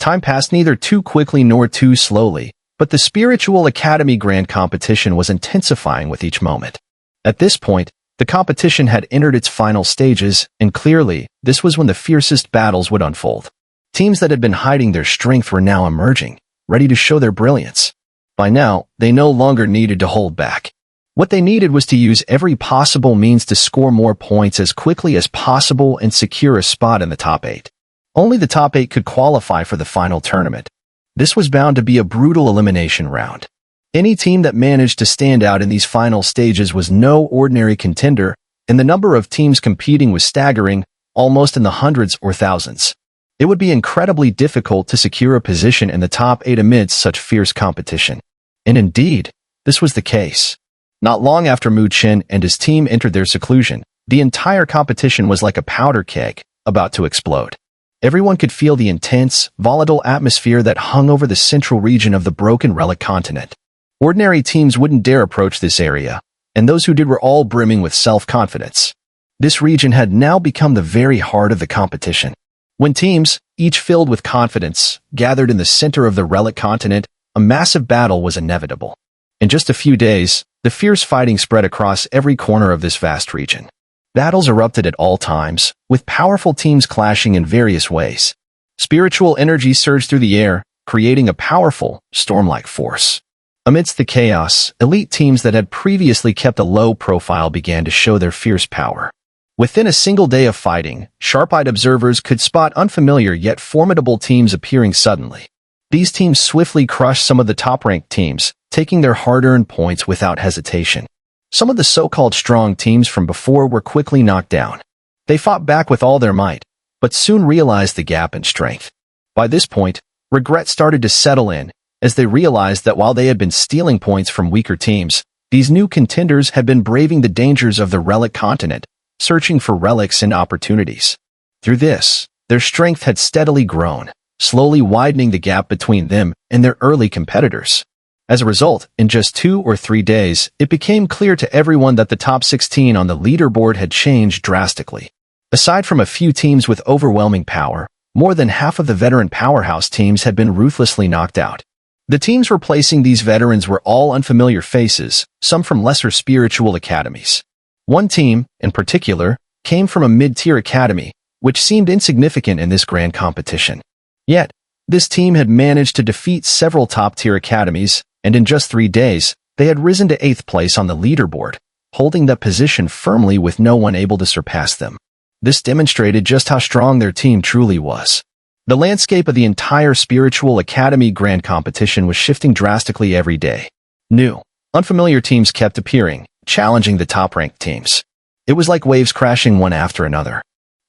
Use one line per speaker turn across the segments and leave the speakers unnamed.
Time passed neither too quickly nor too slowly, but the Spiritual Academy Grand Competition was intensifying with each moment. At this point, the competition had entered its final stages, and clearly, this was when the fiercest battles would unfold. Teams that had been hiding their strength were now emerging, ready to show their brilliance. By now, they no longer needed to hold back. What they needed was to use every possible means to score more points as quickly as possible and secure a spot in the top 8. Only the top 8 could qualify for the final tournament. This was bound to be a brutal elimination round. Any team that managed to stand out in these final stages was no ordinary contender, and the number of teams competing was staggering, almost in the hundreds or thousands. It would be incredibly difficult to secure a position in the top 8 amidst such fierce competition. And indeed, this was the case. Not long after Chen and his team entered their seclusion, the entire competition was like a powder keg, about to explode. Everyone could feel the intense, volatile atmosphere that hung over the central region of the broken relic continent. Ordinary teams wouldn't dare approach this area, and those who did were all brimming with self-confidence. This region had now become the very heart of the competition. When teams, each filled with confidence, gathered in the center of the relic continent, a massive battle was inevitable. In just a few days, the fierce fighting spread across every corner of this vast region. Battles erupted at all times, with powerful teams clashing in various ways. Spiritual energy surged through the air, creating a powerful, storm-like force. Amidst the chaos, elite teams that had previously kept a low profile began to show their fierce power. Within a single day of fighting, sharp-eyed observers could spot unfamiliar yet formidable teams appearing suddenly. These teams swiftly crushed some of the top-ranked teams, taking their hard-earned points without hesitation. Some of the so-called strong teams from before were quickly knocked down. They fought back with all their might, but soon realized the gap in strength. By this point, regret started to settle in, as they realized that while they had been stealing points from weaker teams, these new contenders had been braving the dangers of the relic continent, searching for relics and opportunities. Through this, their strength had steadily grown, slowly widening the gap between them and their early competitors. As a result, in just 2 or 3 days, it became clear to everyone that the top 16 on the leaderboard had changed drastically. Aside from a few teams with overwhelming power, more than half of the veteran powerhouse teams had been ruthlessly knocked out. The teams replacing these veterans were all unfamiliar faces, some from lesser spiritual academies. One team, in particular, came from a mid-tier academy, which seemed insignificant in this grand competition. Yet, this team had managed to defeat several top-tier academies, and in just 3 days, they had risen to 8th place on the leaderboard, holding that position firmly with no one able to surpass them. This demonstrated just how strong their team truly was. The landscape of the entire Spiritual Academy Grand Competition was shifting drastically every day. New, unfamiliar teams kept appearing, challenging the top-ranked teams. It was like waves crashing one after another.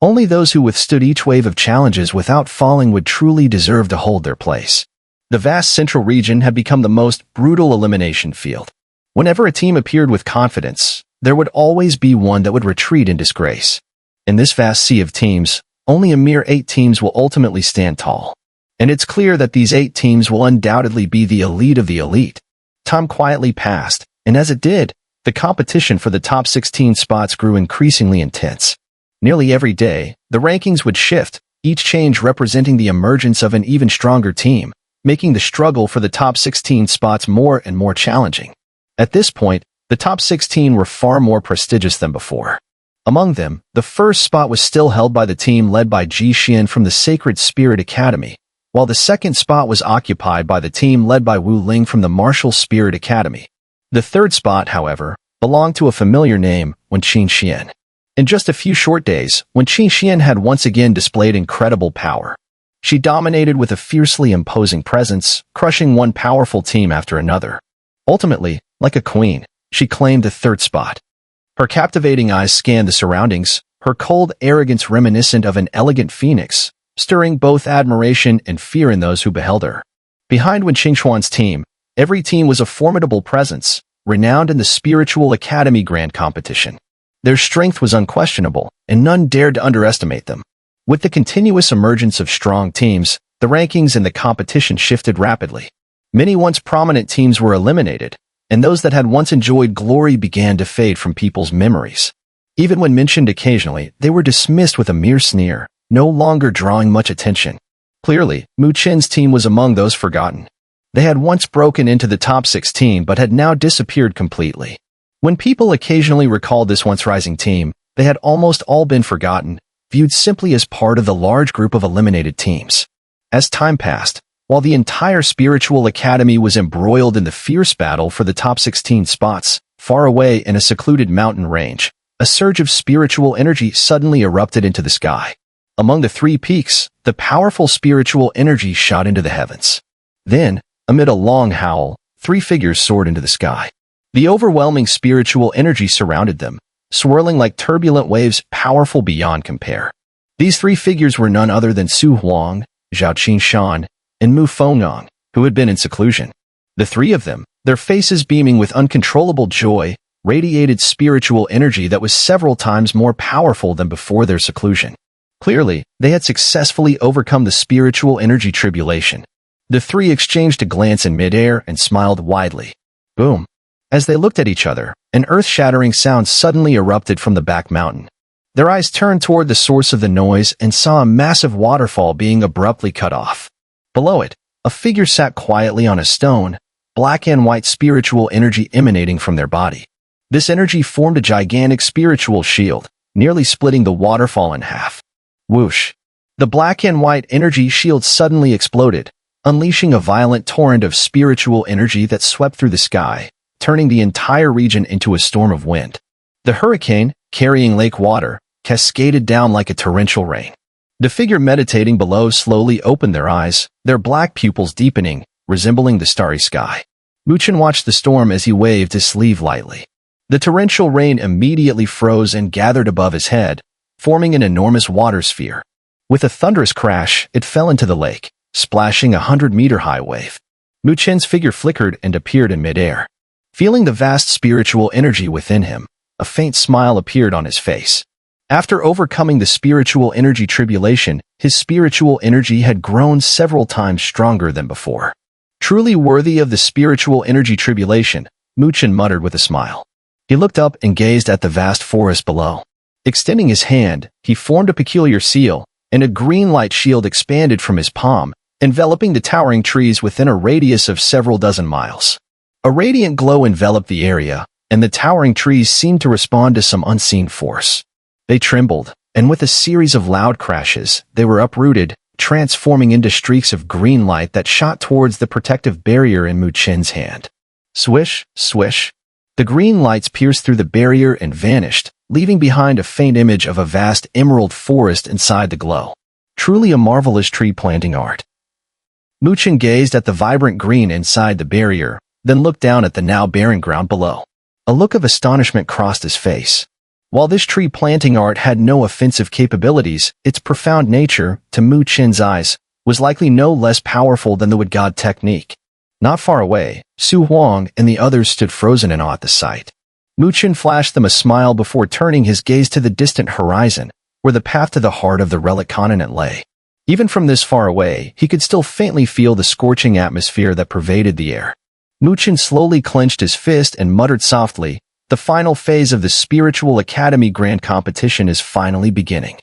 Only those who withstood each wave of challenges without falling would truly deserve to hold their place. The vast central region had become the most brutal elimination field. Whenever a team appeared with confidence, there would always be one that would retreat in disgrace. In this vast sea of teams, only a mere 8 teams will ultimately stand tall. And it's clear that these 8 teams will undoubtedly be the elite of the elite. Time quietly passed, and as it did, the competition for the top 16 spots grew increasingly intense. Nearly every day, the rankings would shift, each change representing the emergence of an even stronger team, making the struggle for the top 16 spots more and more challenging. At this point, the top 16 were far more prestigious than before. Among them, the first spot was still held by the team led by Chen from the Sacred Spirit Academy, while the second spot was occupied by the team led by Wu Ling from the Martial Spirit Academy. The third spot, however, belonged to a familiar name, Chen. In just a few short days, Chen had once again displayed incredible power. She dominated with a fiercely imposing presence, crushing one powerful team after another. Ultimately, like a queen, she claimed the third spot. Her captivating eyes scanned the surroundings, her cold arrogance reminiscent of an elegant phoenix, stirring both admiration and fear in those who beheld her. Behind Wenqingxuan's team, every team was a formidable presence, renowned in the Spiritual Academy Grand Competition. Their strength was unquestionable, and none dared to underestimate them. With the continuous emergence of strong teams, the rankings in the competition shifted rapidly. Many once prominent teams were eliminated, and those that had once enjoyed glory began to fade from people's memories. Even when mentioned occasionally, they were dismissed with a mere sneer, no longer drawing much attention. Clearly, Mu Chen's team was among those forgotten. They had once broken into the top 16 but had now disappeared completely. When people occasionally recalled this once rising team, they had almost all been forgotten, viewed simply as part of the large group of eliminated teams. As time passed, while the entire spiritual academy was embroiled in the fierce battle for the top 16 spots, far away in a secluded mountain range, a surge of spiritual energy suddenly erupted into the sky. Among the three peaks, the powerful spiritual energy shot into the heavens. Then, amid a long howl, three figures soared into the sky. The overwhelming spiritual energy surrounded them, swirling like turbulent waves powerful beyond compare. These three figures were none other than Su Huang, Zhao Qinshan, and Mu Fengyang, who had been in seclusion. The three of them, their faces beaming with uncontrollable joy, radiated spiritual energy that was several times more powerful than before their seclusion. Clearly, they had successfully overcome the spiritual energy tribulation. The three exchanged a glance in midair and smiled widely. Boom! As they looked at each other, an earth-shattering sound suddenly erupted from the back mountain. Their eyes turned toward the source of the noise and saw a massive waterfall being abruptly cut off. Below it, a figure sat quietly on a stone, black and white spiritual energy emanating from their body. This energy formed a gigantic spiritual shield, nearly splitting the waterfall in half. Whoosh! The black and white energy shield suddenly exploded, unleashing a violent torrent of spiritual energy that swept through the sky, turning the entire region into a storm of wind. The hurricane, carrying lake water, cascaded down like a torrential rain. The figure meditating below slowly opened their eyes, their black pupils deepening, resembling the starry sky. Mu Chen watched the storm as he waved his sleeve lightly. The torrential rain immediately froze and gathered above his head, forming an enormous water sphere. With a thunderous crash, it fell into the lake, splashing a 100-meter-high wave. Mu Chen's figure flickered and appeared in midair. Feeling the vast spiritual energy within him, a faint smile appeared on his face. After overcoming the spiritual energy tribulation, his spiritual energy had grown several times stronger than before. Truly worthy of the spiritual energy tribulation, Mu Chen muttered with a smile. He looked up and gazed at the vast forest below. Extending his hand, he formed a peculiar seal, and a green light shield expanded from his palm, enveloping the towering trees within a radius of several dozen miles. A radiant glow enveloped the area, and the towering trees seemed to respond to some unseen force. They trembled, and with a series of loud crashes, they were uprooted, transforming into streaks of green light that shot towards the protective barrier in Mu Chen's hand. Swish, swish. The green lights pierced through the barrier and vanished, leaving behind a faint image of a vast emerald forest inside the glow. Truly a marvelous tree planting art. Mu Chen gazed at the vibrant green inside the barrier, then looked down at the now barren ground below. A look of astonishment crossed his face. While this tree planting art had no offensive capabilities, its profound nature, to Mu Chen's eyes, was likely no less powerful than the wood god technique. Not far away, Su Huang and the others stood frozen in awe at the sight. Mu Chen flashed them a smile before turning his gaze to the distant horizon, where the path to the heart of the relic continent lay. Even from this far away, he could still faintly feel the scorching atmosphere that pervaded the air. Mu Chen slowly clenched his fist and muttered softly, "The final phase of the Spiritual Academy Grand Competition is finally beginning."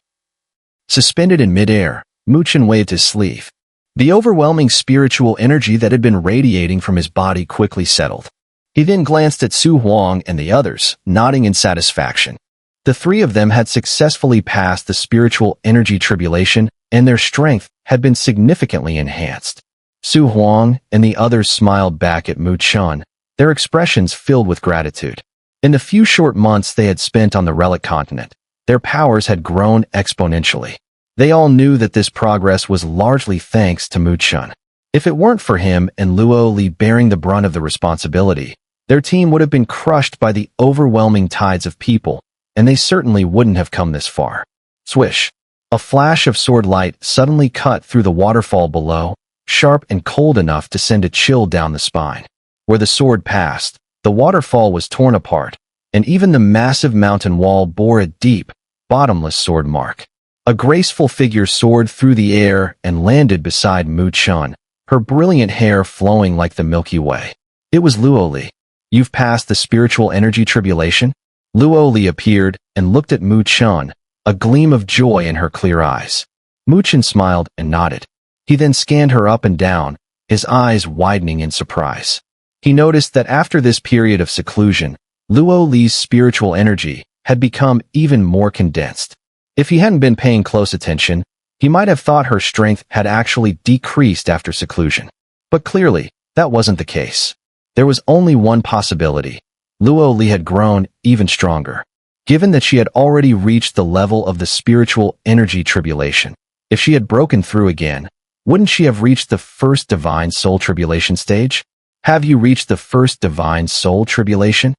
Suspended in midair, Mu Chen waved his sleeve. The overwhelming spiritual energy that had been radiating from his body quickly settled. He then glanced at Su Huang and the others, nodding in satisfaction. The three of them had successfully passed the spiritual energy tribulation, and their strength had been significantly enhanced. Su Huang and the others smiled back at Mu Chen, their expressions filled with gratitude. In the few short months they had spent on the relic continent, their powers had grown exponentially. They all knew that this progress was largely thanks to Mu Chen. If it weren't for him and Luo Li bearing the brunt of the responsibility, their team would have been crushed by the overwhelming tides of people, and they certainly wouldn't have come this far. Swish! A flash of sword light suddenly cut through the waterfall below, sharp and cold enough to send a chill down the spine. Where the sword passed, the waterfall was torn apart, and even the massive mountain wall bore a deep, bottomless sword mark. A graceful figure soared through the air and landed beside Mu Chen, her brilliant hair flowing like the Milky Way. It was Luo Li. "You've passed the spiritual energy tribulation?" Luo Li appeared and looked at Mu Chen, a gleam of joy in her clear eyes. Mu Chen smiled and nodded. He then scanned her up and down, his eyes widening in surprise. He noticed that after this period of seclusion, Luo Li's spiritual energy had become even more condensed. If he hadn't been paying close attention, he might have thought her strength had actually decreased after seclusion. But clearly, that wasn't the case. There was only one possibility. Luo Li had grown even stronger. Given that she had already reached the level of the spiritual energy tribulation, if she had broken through again, wouldn't she have reached the first divine soul tribulation stage? Have you reached the first divine soul tribulation?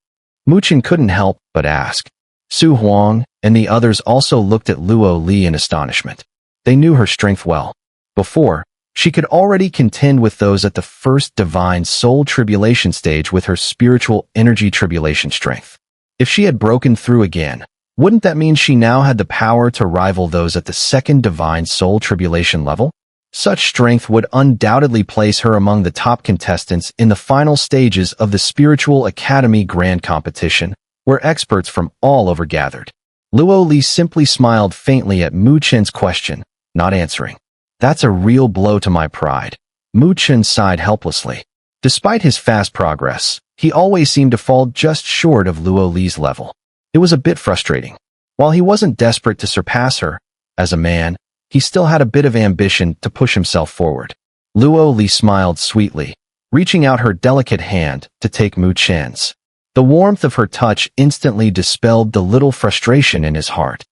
Mu Chen couldn't help but ask. Su Huang and the others also looked at Luo Li in astonishment. They knew her strength well. Before, she could already contend with those at the first divine soul tribulation stage with her spiritual energy tribulation strength. If she had broken through again, wouldn't that mean she now had the power to rival those at the second divine soul tribulation level? Such strength would undoubtedly place her among the top contestants in the final stages of the Spiritual Academy Grand Competition, where experts from all over gathered. Luo Li simply smiled faintly at Mu Chen's question, not answering. That's a real blow to my pride. Mu Chen sighed helplessly. Despite his fast progress, he always seemed to fall just short of Luo Li's level. It was a bit frustrating. While he wasn't desperate to surpass her, as a man, he still had a bit of ambition to push himself forward. Luo Li smiled sweetly, reaching out her delicate hand to take Mu Chen's. The warmth of her touch instantly dispelled the little frustration in his heart.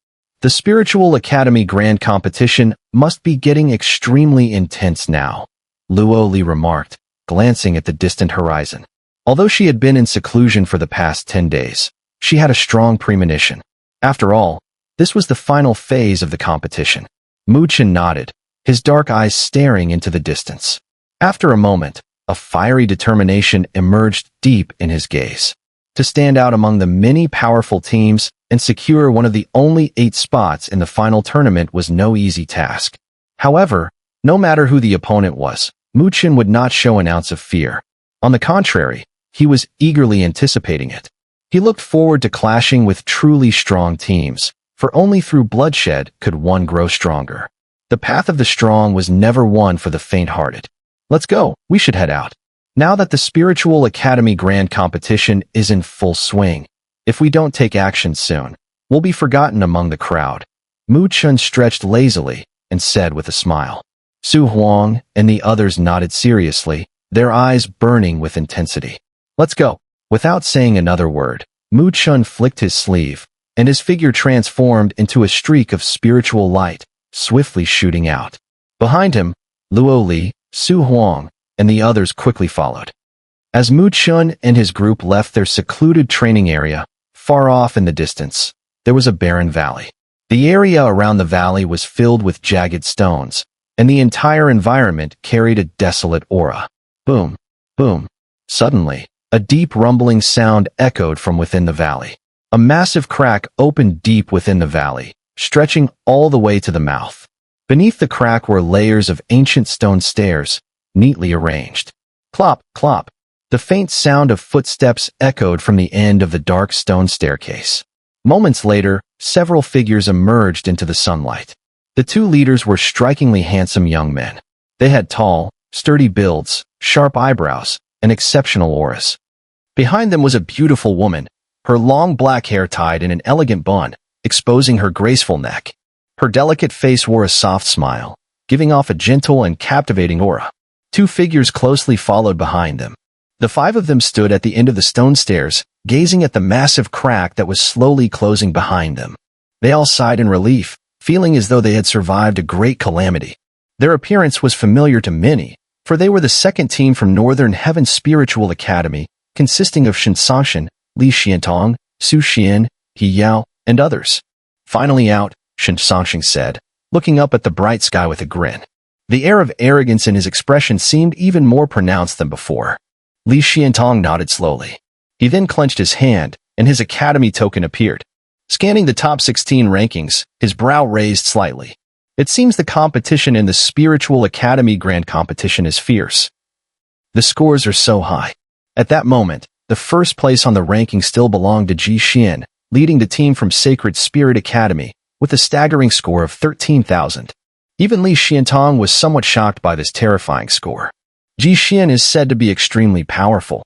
The Spiritual Academy Grand Competition must be getting extremely intense now, Luo Li remarked, glancing at the distant horizon. Although she had been in seclusion for the past 10 days, she had a strong premonition. After all, this was the final phase of the competition. Mu Chen nodded, his dark eyes staring into the distance. After a moment, a fiery determination emerged deep in his gaze. To stand out among the many powerful teams and secure one of the only 8 spots in the final tournament was no easy task. However, no matter who the opponent was, Mu Chen would not show an ounce of fear. On the contrary, he was eagerly anticipating it. He looked forward to clashing with truly strong teams, for only through bloodshed could one grow stronger. The path of the strong was never one for the faint-hearted. Let's go, we should head out. Now that the Spiritual Academy Grand Competition is in full swing, if we don't take action soon, we'll be forgotten among the crowd. Mu Chen stretched lazily and said with a smile. Su Huang and the others nodded seriously, their eyes burning with intensity. Let's go. Without saying another word, Mu Chen flicked his sleeve, and his figure transformed into a streak of spiritual light, swiftly shooting out. Behind him, Luo Li, Su Huang, and the others quickly followed. As Mu Chen and his group left their secluded training area, far off in the distance, there was a barren valley. The area around the valley was filled with jagged stones, and the entire environment carried a desolate aura. Boom, boom. Suddenly, a deep rumbling sound echoed from within the valley. A massive crack opened deep within the valley, stretching all the way to the mouth. Beneath the crack were layers of ancient stone stairs, neatly arranged. Clop, clop. The faint sound of footsteps echoed from the end of the dark stone staircase. Moments later, several figures emerged into the sunlight. The 2 leaders were strikingly handsome young men. They had tall, sturdy builds, sharp eyebrows, and exceptional auras. Behind them was a beautiful woman, her long black hair tied in an elegant bun, exposing her graceful neck. Her delicate face wore a soft smile, giving off a gentle and captivating aura. 2 figures closely followed behind them. The 5 of them stood at the end of the stone stairs, gazing at the massive crack that was slowly closing behind them. They all sighed in relief, feeling as though they had survived a great calamity. Their appearance was familiar to many, for they were the second team from Northern Heaven Spiritual Academy, consisting of Shen Sangshan, Li Xiantong, Su Xian, He Yao, and others. Finally out, Shen Sangshan said, looking up at the bright sky with a grin. The air of arrogance in his expression seemed even more pronounced than before. Li Xiantong nodded slowly. He then clenched his hand, and his academy token appeared. Scanning the top 16 rankings, his brow raised slightly. It seems the competition in the Spiritual Academy Grand Competition is fierce. The scores are so high. At that moment, the first place on the ranking still belonged to Ji Xian, leading the team from Sacred Spirit Academy, with a staggering score of 13,000. Even Li Xiantong was somewhat shocked by this terrifying score. Ji Xian is said to be extremely powerful.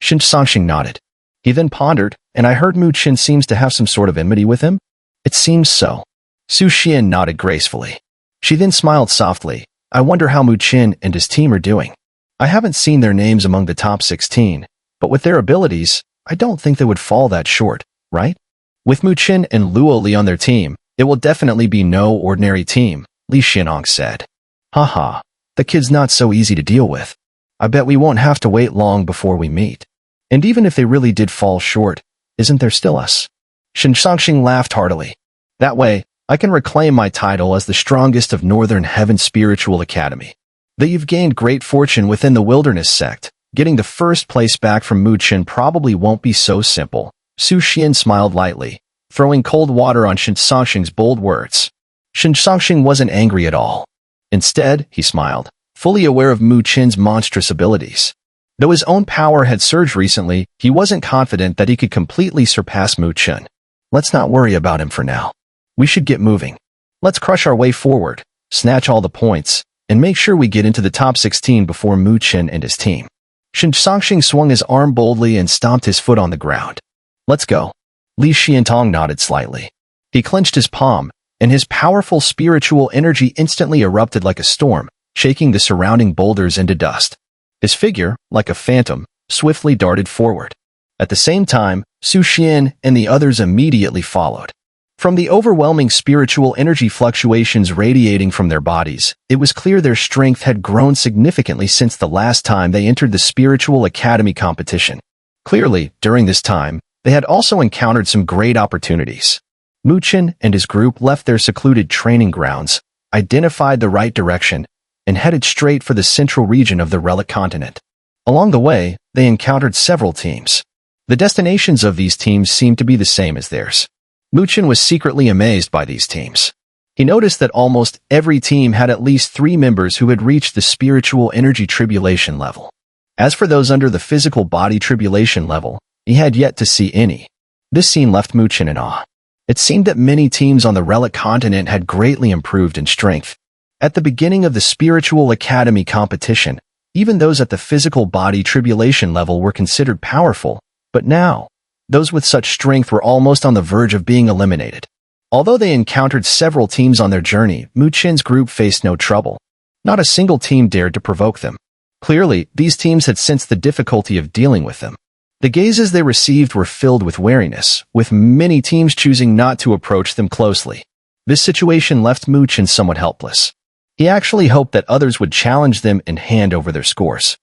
Shen Songxing nodded. He then pondered, and I heard Mu Chen seems to have some sort of enmity with him? It seems so. Su Xian nodded gracefully. She then smiled softly. I wonder how Mu Chen and his team are doing. I haven't seen their names among the top 16, but with their abilities, I don't think they would fall that short, right? With Mu Chen and Luo Li on their team, it will definitely be no ordinary team, Li Xianong said. Haha, the kid's not so easy to deal with. I bet we won't have to wait long before we meet. And even if they really did fall short, isn't there still us? Shen Songxing laughed heartily. That way, I can reclaim my title as the strongest of Northern Heaven Spiritual Academy. That you've gained great fortune within the wilderness sect. Getting the first place back from Mu Chen probably won't be so simple. Su Xian smiled lightly, throwing cold water on Shen Songxing's bold words. Shen Songxing wasn't angry at all. Instead, he smiled, fully aware of Mu Chen's monstrous abilities. Though his own power had surged recently, he wasn't confident that he could completely surpass Mu Chen. Let's not worry about him for now. We should get moving. Let's crush our way forward, snatch all the points, and make sure we get into the top 16 before Mu Chen and his team. Shen Songxing swung his arm boldly and stomped his foot on the ground. Let's go. Li Xiantong nodded slightly. He clenched his palm, and his powerful spiritual energy instantly erupted like a storm, shaking the surrounding boulders into dust. His figure, like a phantom, swiftly darted forward. At the same time, Su Xian and the others immediately followed. From the overwhelming spiritual energy fluctuations radiating from their bodies, it was clear their strength had grown significantly since the last time they entered the Spiritual Academy competition. Clearly, during this time, they had also encountered some great opportunities. Mu Chen and his group left their secluded training grounds, identified the right direction, and headed straight for the central region of the Relic Continent. Along the way, they encountered several teams. The destinations of these teams seemed to be the same as theirs. Mu Chen was secretly amazed by these teams. He noticed that almost every team had at least 3 members who had reached the spiritual energy tribulation level. As for those under the physical body tribulation level, he had yet to see any. This scene left Mu Chen in awe. It seemed that many teams on the Relic Continent had greatly improved in strength. At the beginning of the Spiritual Academy competition, even those at the physical body tribulation level were considered powerful, but now, those with such strength were almost on the verge of being eliminated. Although they encountered several teams on their journey, Mu Chen's group faced no trouble. Not a single team dared to provoke them. Clearly, these teams had sensed the difficulty of dealing with them. The gazes they received were filled with wariness, with many teams choosing not to approach them closely. This situation left Mu Chen somewhat helpless. He actually hoped that others would challenge them and hand over their scores.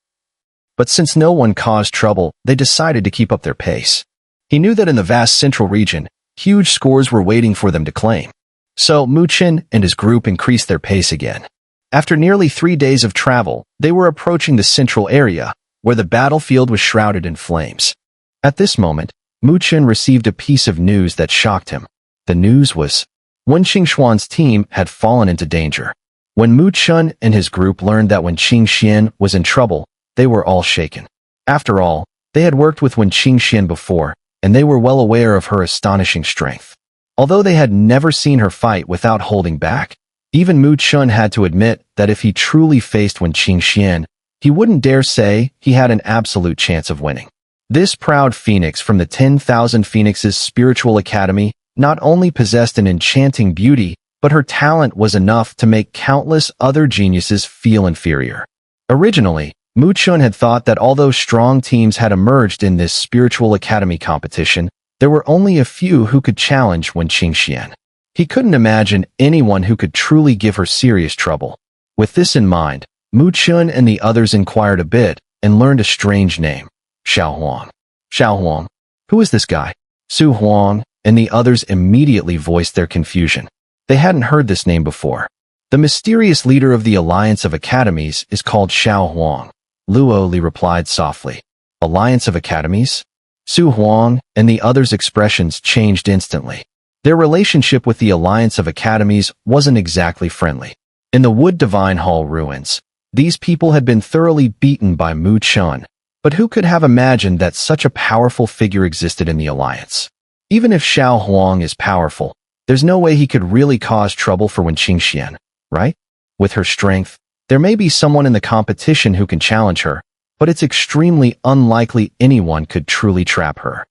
But since no one caused trouble, they decided to keep up their pace. He knew that in the vast central region, huge scores were waiting for them to claim. So Mu Chen and his group increased their pace again. After nearly 3 days of travel, they were approaching the central area, where the battlefield was shrouded in flames. At this moment, Mu Chen received a piece of news that shocked him. The news was, Wen Qingxuan's team had fallen into danger. When Mu Chen and his group learned that Wen Qingxian was in trouble, they were all shaken. After all, they had worked with Wen Qingxian before, and they were well aware of her astonishing strength. Although they had never seen her fight without holding back, even Mu Chen had to admit that if he truly faced Wen Qingxian, he wouldn't dare say he had an absolute chance of winning. This proud phoenix from the 10,000 Phoenixes Spiritual Academy not only possessed an enchanting beauty, but her talent was enough to make countless other geniuses feel inferior. Originally, Mu Chen had thought that although strong teams had emerged in this Spiritual Academy competition, there were only a few who could challenge Wen Qingxian. He couldn't imagine anyone who could truly give her serious trouble. With this in mind, Mu Chen and the others inquired a bit and learned a strange name, Xiao Huang. Xiao Huang? Who is this guy? Su Huang and the others immediately voiced their confusion. They hadn't heard this name before. The mysterious leader of the Alliance of Academies is called Xiao Huang. Luo Li replied softly. Alliance of Academies? Su Huang and the others' expressions changed instantly. Their relationship with the Alliance of Academies wasn't exactly friendly. In the Wood Divine Hall ruins, these people had been thoroughly beaten by Mu Chen, but who could have imagined that such a powerful figure existed in the Alliance? Even if Xiao Huang is powerful, there's no way he could really cause trouble for Wen Qingxian. right? With her strength, there may be someone in the competition who can challenge her, but it's extremely unlikely anyone could truly trap her.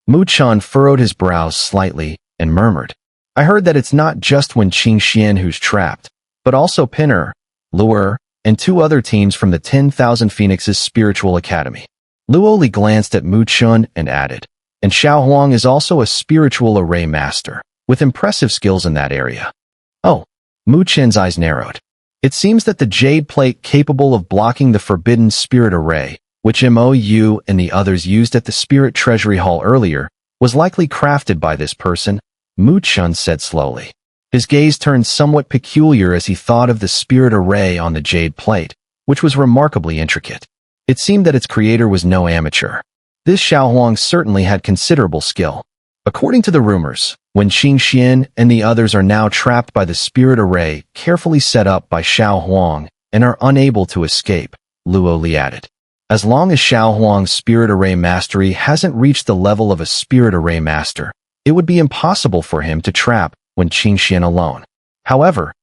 Mu Chen furrowed his brows slightly and murmured, I heard that it's not just Wen Qingxian who's trapped, but also Pinner, Lu'er, and 2 other teams from the 10,000 Phoenixes Spiritual Academy. Luo Li glanced at Mu Chen and added, and Xiao Huang is also a spiritual array master, with impressive skills in that area. Oh, Mu Chen's eyes narrowed. It seems that the jade plate capable of blocking the forbidden spirit array, which Mou and the others used at the Spirit Treasury Hall earlier, was likely crafted by this person, Mu Chen said slowly. His gaze turned somewhat peculiar as he thought of the spirit array on the jade plate, which was remarkably intricate. It seemed that its creator was no amateur. This Xiao Huang certainly had considerable skill. According to the rumors, Wen Qingxian and the others are now trapped by the spirit array carefully set up by Xiao Huang and are unable to escape, Luo Li added. As long as Xiao Huang's spirit array mastery hasn't reached the level of a spirit array master, it would be impossible for him to trap Wen Qingxian alone. However,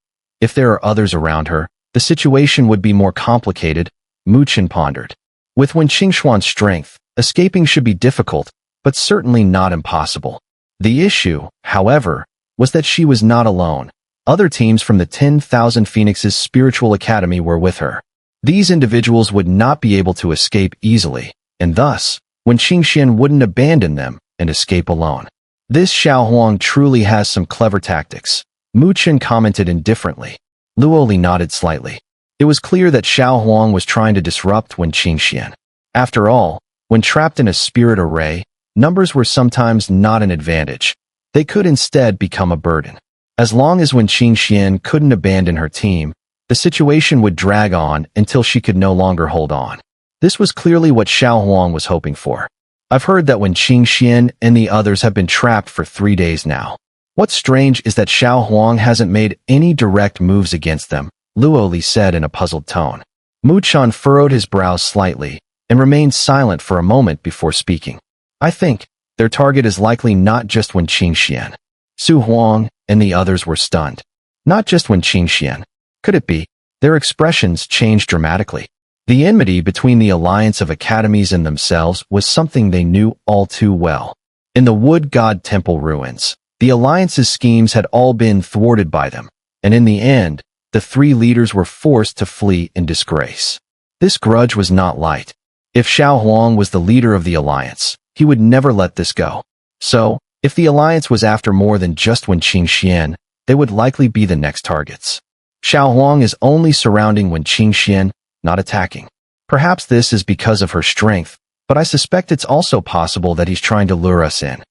if there are others around her, the situation would be more complicated, Mu Chen pondered. With Wen Qingxian's strength, escaping should be difficult, but certainly not impossible. The issue, however, was that she was not alone. Other teams from the 10,000 Phoenixes Spiritual Academy were with her. These individuals would not be able to escape easily, and thus, Wen Qingxian wouldn't abandon them and escape alone. This Xiao Huang truly has some clever tactics, Mu Chen commented indifferently. Luo Li nodded slightly. It was clear that Xiao Huang was trying to disrupt Wen Qingxian. After all, when trapped in a spirit array, numbers were sometimes not an advantage. They could instead become a burden. As long as Wen Qingxian couldn't abandon her team, the situation would drag on until she could no longer hold on. This was clearly what Xiao Huang was hoping for. I've heard that Wen Qingxian and the others have been trapped for 3 days now. What's strange is that Xiao Huang hasn't made any direct moves against them, Luo Li said in a puzzled tone. Mu Chen furrowed his brows slightly and remained silent for a moment before speaking. I think their target is likely not just Wen Qingxian. Su Huang and the others were stunned. Not just Wen Qingxian. Could it be? Their expressions changed dramatically. The enmity between the alliance of academies and themselves was something they knew all too well. In the Wood God Temple ruins, the alliance's schemes had all been thwarted by them, and in the end, the 3 leaders were forced to flee in disgrace. This grudge was not light. If Xiao Huang was the leader of the alliance, he would never let this go. So, if the alliance was after more than just Wen Qingxian, they would likely be the next targets. Xiao Huang is only surrounding Wen Qingxian, not attacking. Perhaps this is because of her strength, but I suspect it's also possible that he's trying to lure us in.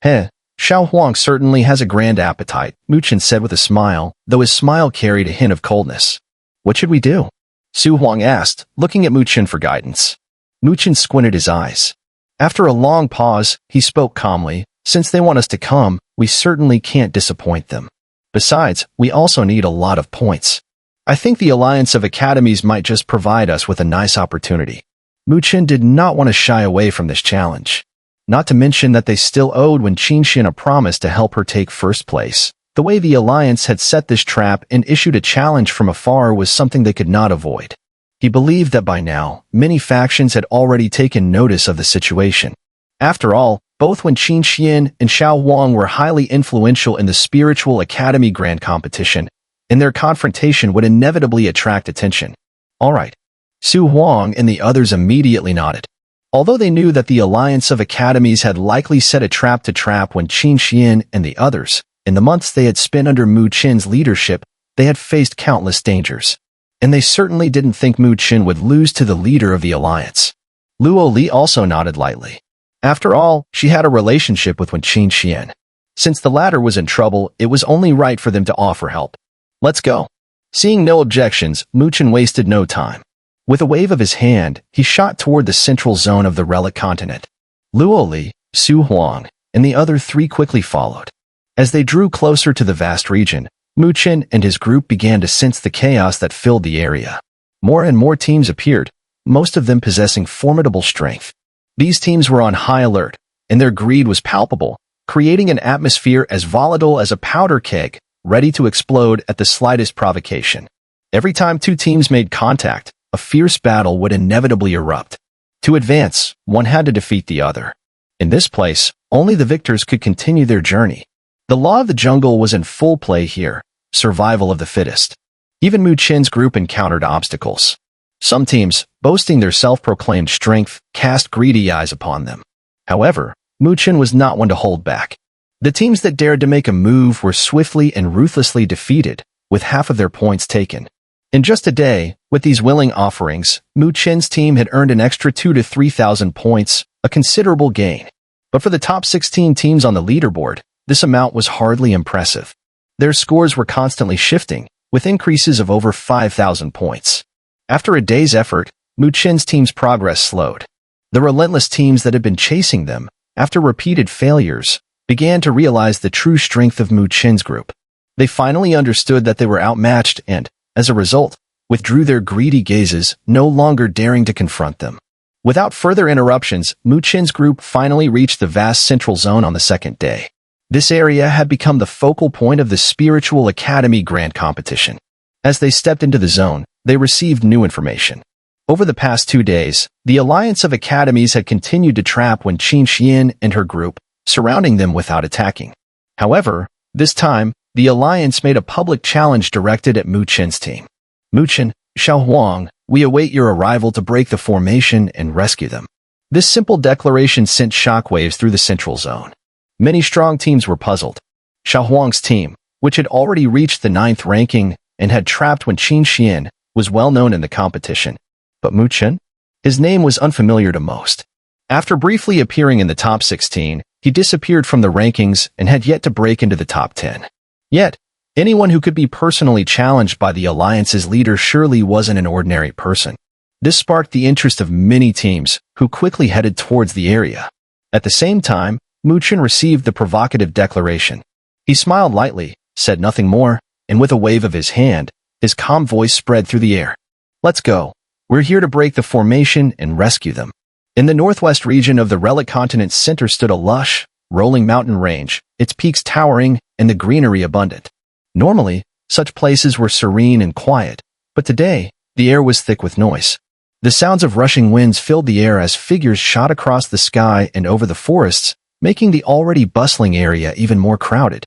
Xiao Huang certainly has a grand appetite, Mu Chen said with a smile, though his smile carried a hint of coldness. What should we do? Su Huang asked, looking at Mu Chen for guidance. Mu Chen squinted his eyes. After a long pause, he spoke calmly. Since they want us to come, we certainly can't disappoint them. Besides, we also need a lot of points. I think the Alliance of Academies might just provide us with a nice opportunity. Mu Chen did not want to shy away from this challenge. Not to mention that they still owed Wen Qingxian a promise to help her take first place. The way the Alliance had set this trap and issued a challenge from afar was something they could not avoid. He believed that by now, many factions had already taken notice of the situation. After all, both Wen Qingxian and Xiao Huang were highly influential in the Spiritual Academy Grand Competition, and their confrontation would inevitably attract attention. All right. Su Huang and the others immediately nodded. Although they knew that the Alliance of Academies had likely set a trap to trap Wen Qingxian and the others, in the months they had spent under Mu Chen's leadership, they had faced countless dangers. And they certainly didn't think Mu Chen would lose to the leader of the Alliance. Luo Li also nodded lightly. After all, she had a relationship with Wen Qingxian. Since the latter was in trouble, it was only right for them to offer help. Let's go. Seeing no objections, Mu Chen wasted no time. With a wave of his hand, he shot toward the central zone of the relic continent. Luo Li, Su Huang, and the other 3 quickly followed. As they drew closer to the vast region, Mu Chen and his group began to sense the chaos that filled the area. More and more teams appeared, most of them possessing formidable strength. These teams were on high alert, and their greed was palpable, creating an atmosphere as volatile as a powder keg, ready to explode at the slightest provocation. Every time two teams made contact, a fierce battle would inevitably erupt. To advance, one had to defeat the other. In this place, only the victors could continue their journey. The law of the jungle was in full play here, survival of the fittest. Even Mu Chen's group encountered obstacles. Some teams, boasting their self-proclaimed strength, cast greedy eyes upon them. However, Mu Chen was not one to hold back. The teams that dared to make a move were swiftly and ruthlessly defeated, with half of their points taken. In just a day, with these willing offerings, Mu Chen's team had earned an extra 2,000 to 3,000 points, a considerable gain. But for the top 16 teams on the leaderboard, this amount was hardly impressive. Their scores were constantly shifting, with increases of over 5,000 points. After a day's effort, Mu Chen's team's progress slowed. The relentless teams that had been chasing them, after repeated failures, began to realize the true strength of Mu Chen's group. They finally understood that they were outmatched and, as a result, withdrew their greedy gazes, no longer daring to confront them. Without further interruptions, Mu Chen's group finally reached the vast central zone on the second day. This area had become the focal point of the Spiritual Academy Grand Competition. As they stepped into the zone, they received new information. Over the past 2 days, the Alliance of Academies had continued to trap Wen Qinxian and her group, surrounding them without attacking. However, this time, the Alliance made a public challenge directed at Mu Chen's team. Mu Chen, Xiao Huang, we await your arrival to break the formation and rescue them. This simple declaration sent shockwaves through the central zone. Many strong teams were puzzled. Xiao Huang's team, which had already reached the 9th ranking and had trapped Wen Qinxian, was well known in the competition. But Mu Chen? His name was unfamiliar to most. After briefly appearing in the top 16, he disappeared from the rankings and had yet to break into the top 10. Yet, anyone who could be personally challenged by the Alliance's leader surely wasn't an ordinary person. This sparked the interest of many teams, who quickly headed towards the area. At the same time, Mu Chen received the provocative declaration. He smiled lightly, said nothing more, and with a wave of his hand, his calm voice spread through the air. Let's go. We're here to break the formation and rescue them. In the northwest region of the relic continent's center stood a lush, rolling mountain range, its peaks towering and the greenery abundant. Normally, such places were serene and quiet, but today, the air was thick with noise. The sounds of rushing winds filled the air as figures shot across the sky and over the forests, making the already bustling area even more crowded.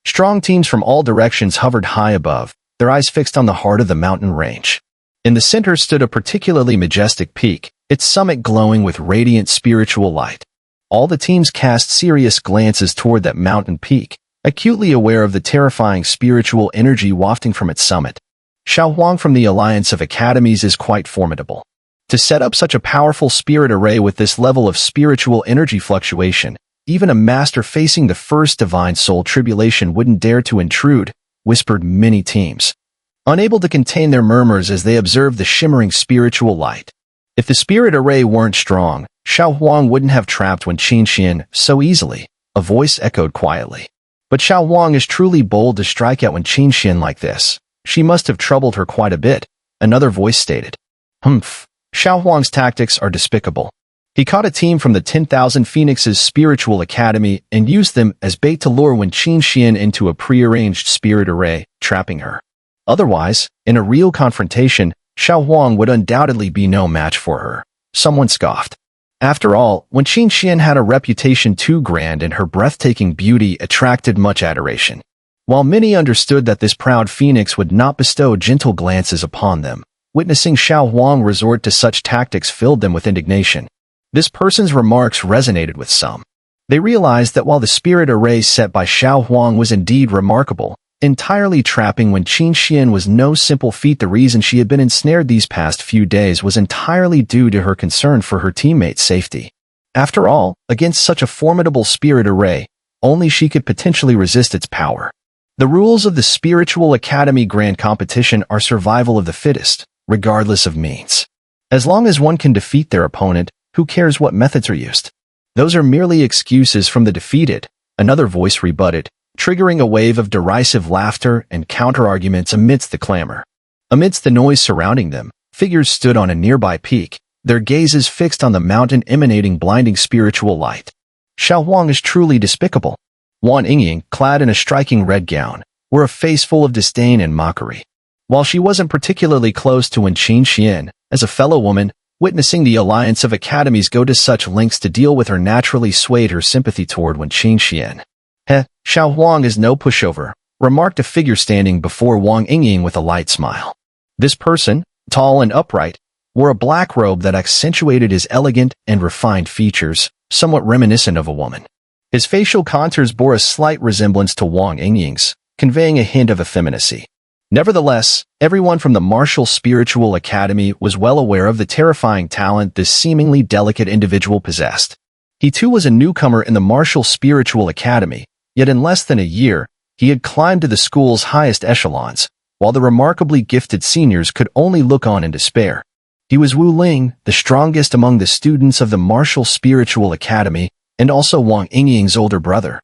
Strong teams from all directions hovered high above, their eyes fixed on the heart of the mountain range. In the center stood a particularly majestic peak, its summit glowing with radiant spiritual light. All the teams cast serious glances toward that mountain peak, acutely aware of the terrifying spiritual energy wafting from its summit. Xiao Huang from the Alliance of Academies is quite formidable. To set up such a powerful spirit array with this level of spiritual energy fluctuation, even a master facing the first divine soul tribulation wouldn't dare to intrude, whispered many teams, unable to contain their murmurs as they observed the shimmering spiritual light. If the spirit array weren't strong, Xiao Huang wouldn't have trapped Wen Qinxian so easily, a voice echoed quietly. But Xiao Huang is truly bold to strike at Wen Qinxian like this. She must have troubled her quite a bit, another voice stated. Humph. Xiao Huang's tactics are despicable. He caught a team from the 10,000 Phoenix's Spiritual Academy and used them as bait to lure Wen Qinxian into a prearranged spirit array, trapping her. Otherwise, in a real confrontation, Xiao Huang would undoubtedly be no match for her. Someone scoffed. After all, Wen Qinxian had a reputation too grand and her breathtaking beauty attracted much adoration. While many understood that this proud phoenix would not bestow gentle glances upon them, witnessing Xiao Huang resort to such tactics filled them with indignation. This person's remarks resonated with some. They realized that while the spirit array set by Xiao Huang was indeed remarkable, entirely trapping Wen Qinxian was no simple feat. The reason she had been ensnared these past few days was entirely due to her concern for her teammates' safety. After all, against such a formidable spirit array, only she could potentially resist its power. The rules of the Spiritual Academy Grand Competition are survival of the fittest, regardless of means. As long as one can defeat their opponent, who cares what methods are used? Those are merely excuses from the defeated, another voice rebutted, triggering a wave of derisive laughter and counter-arguments amidst the clamor. Amidst the noise surrounding them, figures stood on a nearby peak, their gazes fixed on the mountain emanating blinding spiritual light. Xiao Huang is truly despicable. Wan Yingying, clad in a striking red gown, were a face full of disdain and mockery. While she wasn't particularly close to Xun'er, as a fellow woman, witnessing the alliance of academies go to such lengths to deal with her naturally swayed her sympathy toward Xun'er. Xiao Huang is no pushover, remarked a figure standing before Wang Yingying with a light smile. This person, tall and upright, wore a black robe that accentuated his elegant and refined features, somewhat reminiscent of a woman. His facial contours bore a slight resemblance to Wang Yingying's, conveying a hint of effeminacy. Nevertheless, everyone from the Martial Spiritual Academy was well aware of the terrifying talent this seemingly delicate individual possessed. He too was a newcomer in the Martial Spiritual Academy, yet in less than a year, he had climbed to the school's highest echelons, while the remarkably gifted seniors could only look on in despair. He was Wu Ling, the strongest among the students of the Martial Spiritual Academy, and also Wang Yingying's older brother.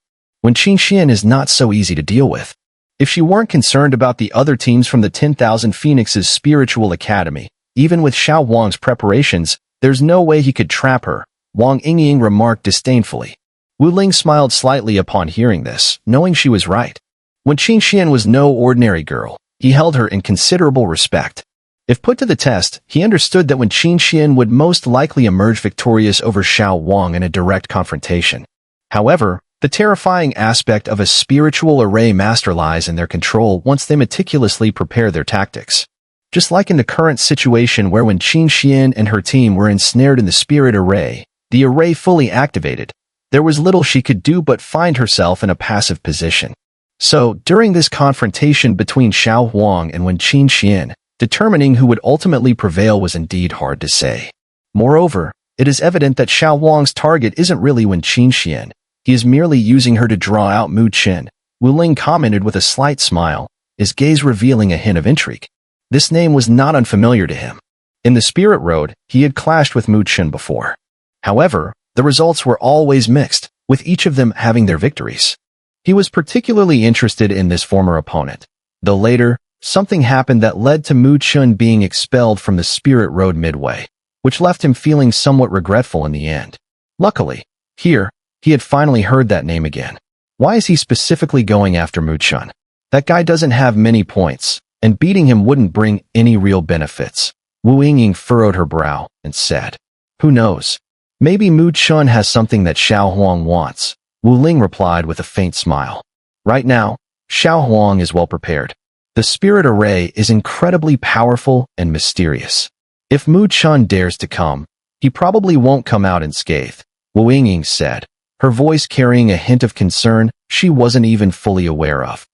Xun'er is not so easy to deal with. If she weren't concerned about the other teams from the 10,000 Phoenix's Spiritual Academy, even with Xiao Huang's preparations, there's no way he could trap her, Wang Yingying remarked disdainfully. Wu Ling smiled slightly upon hearing this, knowing she was right. Xun'er was no ordinary girl. He held her in considerable respect. If put to the test, he understood that Xun'er would most likely emerge victorious over Xiao Huang in a direct confrontation. However, the terrifying aspect of a spiritual array master lies in their control once they meticulously prepare their tactics. Just like in the current situation where Xun'er and her team were ensnared in the spirit array, the array fully activated, there was little she could do but find herself in a passive position. So, during this confrontation between Xiao Huang and Xun'er, determining who would ultimately prevail was indeed hard to say. Moreover, it is evident that Xiao Huang's target isn't really Xun'er. He is merely using her to draw out Mu Chen, Wu Ling commented with a slight smile, his gaze revealing a hint of intrigue. This name was not unfamiliar to him. In the Spirit Road, he had clashed with Mu Chen before. However, the results were always mixed, with each of them having their victories. He was particularly interested in this former opponent, though later, something happened that led to Mu Chen being expelled from the Spirit Road midway, which left him feeling somewhat regretful in the end. Luckily, here, he had finally heard that name again. Why is he specifically going after Mu Chen? That guy doesn't have many points, and beating him wouldn't bring any real benefits. Wu Yingying furrowed her brow and said, "Who knows? Maybe Mu Chen has something that Xiao Huang wants." Wu Ling replied with a faint smile. Right now, Xiao Huang is well prepared. The spirit array is incredibly powerful and mysterious. If Mu Chen dares to come, he probably won't come out unscathed, Wu Yingying said, her voice carrying a hint of concern she wasn't even fully aware of.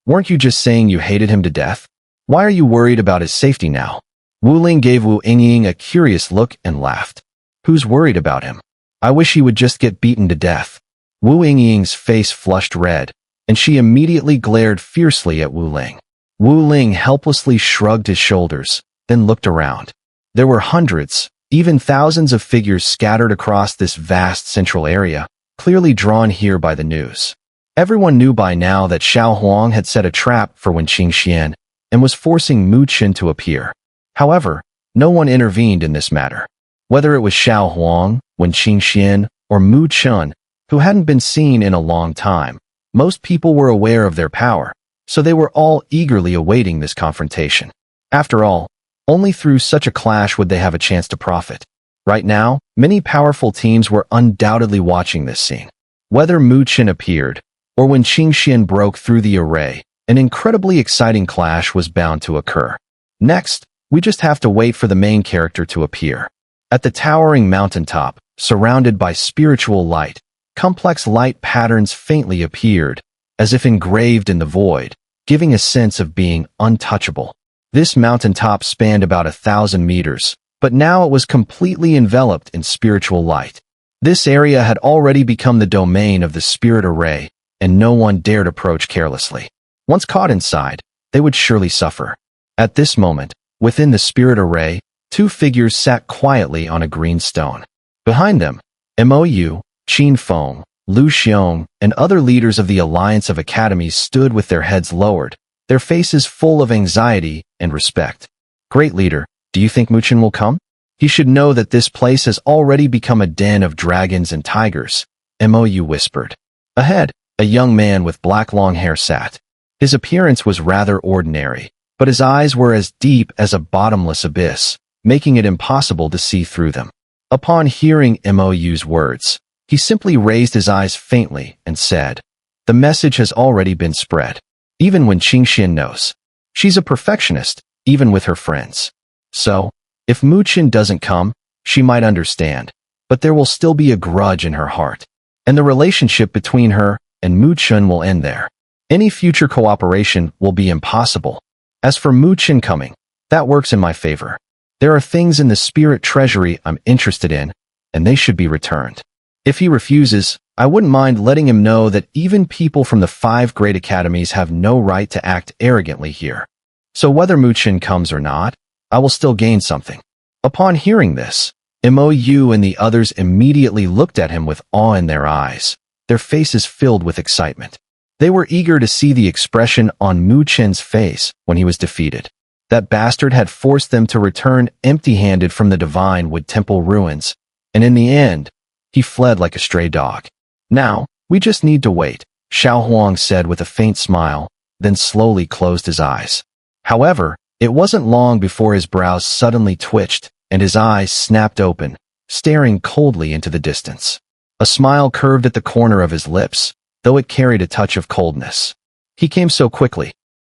Weren't you just saying you hated him to death? Why are you worried about his safety now? Wu Ling gave Wu Yingying a curious look and laughed. Who's worried about him? I wish he would just get beaten to death. Wu Yingying's face flushed red, and she immediately glared fiercely at Wu Ling. Wu Ling helplessly shrugged his shoulders, then looked around. There were hundreds, even thousands of figures scattered across this vast central area, clearly drawn here by the news. Everyone knew by now that Xiao Huang had set a trap for Xun'er and was forcing Mu Chen to appear. However, no one intervened in this matter. Whether it was Xiao Huang, Xun'er, or Mu Chen, who hadn't been seen in a long time, most people were aware of their power, so they were all eagerly awaiting this confrontation. After all, only through such a clash would they have a chance to profit. Right now, many powerful teams were undoubtedly watching this scene. Whether Mu Chen appeared, or when Xun'er broke through the array, an incredibly exciting clash was bound to occur. Next, we just have to wait for the main character to appear. At the towering mountaintop, surrounded by spiritual light, complex light patterns faintly appeared, as if engraved in the void, giving a sense of being untouchable. This mountaintop spanned about 1,000 meters, but now it was completely enveloped in spiritual light. This area had already become the domain of the spirit array, and no one dared approach carelessly. Once caught inside, they would surely suffer. At this moment, within the spirit array, two figures sat quietly on a green stone. Behind them, Mou, Qin Feng, Lu Xiong, and other leaders of the Alliance of Academies stood with their heads lowered, their faces full of anxiety and respect. Great leader, do you think Mu Chen will come? He should know that this place has already become a den of dragons and tigers, Mou whispered. Ahead, a young man with black long hair sat. His appearance was rather ordinary, but his eyes were as deep as a bottomless abyss, making it impossible to see through them. Upon hearing Mou's words, he simply raised his eyes faintly and said, "The message has already been spread. Even when Qingxian knows. She's a perfectionist, even with her friends. So, if Muqin doesn't come, she might understand, but there will still be a grudge in her heart. And the relationship between her and Muqin will end there. Any future cooperation will be impossible. As for Muqin coming, that works in my favor. There are things in the spirit treasury I'm interested in, and they should be returned. If he refuses, I wouldn't mind letting him know that even people from the 5 great academies have no right to act arrogantly here. So whether Muqin comes or not, I will still gain something." Upon hearing this, Mou and the others immediately looked at him with awe in their eyes, their faces filled with excitement. They were eager to see the expression on Muqin's face when he was defeated. That bastard had forced them to return empty-handed from the Divine Wood Temple ruins, and in the end, he fled like a stray dog. "Now, we just need to wait," Xiao Huang said with a faint smile, then slowly closed his eyes. However, it wasn't long before his brows suddenly twitched and his eyes snapped open, staring coldly into the distance. A smile curved at the corner of his lips, though it carried a touch of coldness. He came so quickly,